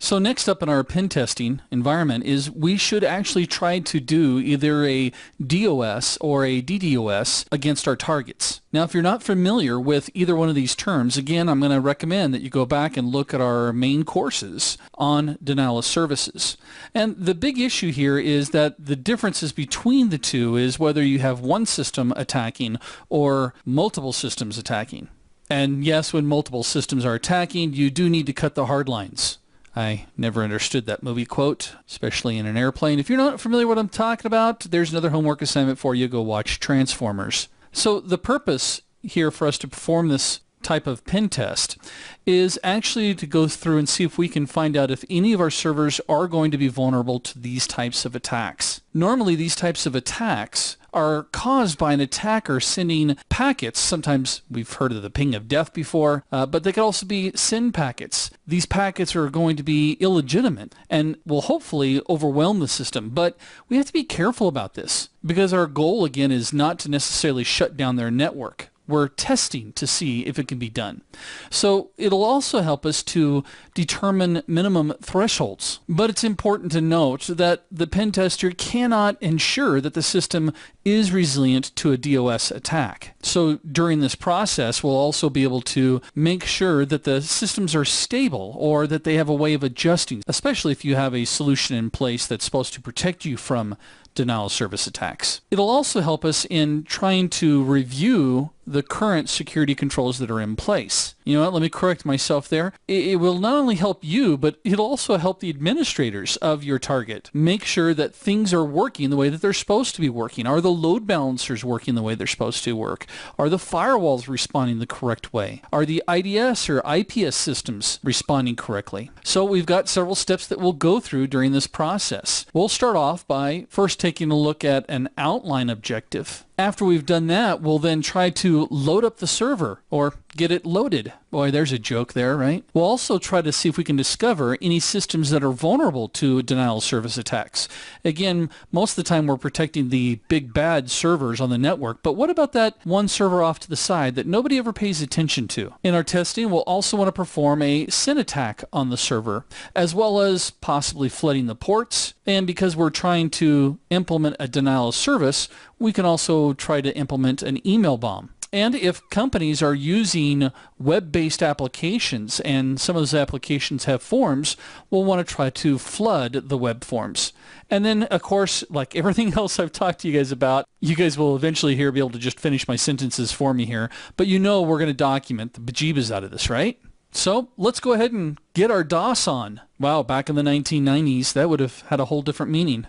So next up in our pen testing environment is we should actually try to do either a DOS or a DDoS against our targets. Now, if you're not familiar with either one of these terms, again, I'm going to recommend that you go back and look at our main courses on denial of services. And the big issue here is that the differences between the two is whether you have one system attacking or multiple systems attacking. And yes, when multiple systems are attacking, you do need to cut the hard lines. I never understood that movie quote, especially in an airplane. If you're not familiar with what I'm talking about, there's another homework assignment for you. Go watch Transformers. So the purpose here for us to perform this type of pen test is actually to go through and see if we can find out if any of our servers are going to be vulnerable to these types of attacks. Normally, these types of attacks are caused by an attacker sending packets. Sometimes we've heard of the ping of death before, but they could also be SYN packets. These packets are going to be illegitimate and will hopefully overwhelm the system. But we have to be careful about this because our goal, again, is not to necessarily shut down their network. We're testing to see if it can be done. So it'll also help us to determine minimum thresholds. But it's important to note that the pen tester cannot ensure that the system is resilient to a DOS attack. So during this process, we'll also be able to make sure that the systems are stable or that they have a way of adjusting, especially if you have a solution in place that's supposed to protect you from denial of service attacks. It'll also help us in trying to review the current security controls that are in place. You know what, let me correct myself there. It will not only help you, but it'll also help the administrators of your target make sure that things are working the way that they're supposed to be working. Are the load balancers working the way they're supposed to work? Are the firewalls responding the correct way? Are the IDS or IPS systems responding correctly? So we've got several steps that we'll go through during this process. We'll start off by first taking a look at an outline objective. After we've done that, we'll then try to load up the server or get it loaded. Boy, there's a joke there, right? We'll also try to see if we can discover any systems that are vulnerable to denial of service attacks. Again, most of the time we're protecting the big bad servers on the network, but what about that one server off to the side that nobody ever pays attention to? In our testing, we'll also want to perform a SYN attack on the server, as well as possibly flooding the ports. And because we're trying to implement a denial of service, we can also try to implement an email bomb. And if companies are using web-based applications and some of those applications have forms, we'll want to try to flood the web forms. And then, of course, like everything else I've talked to you guys about, you guys will eventually here be able to just finish my sentences for me here. But you know we're going to document the bejeebas out of this, right? So let's go ahead and get our DOS on. Wow, back in the 1990s, that would have had a whole different meaning.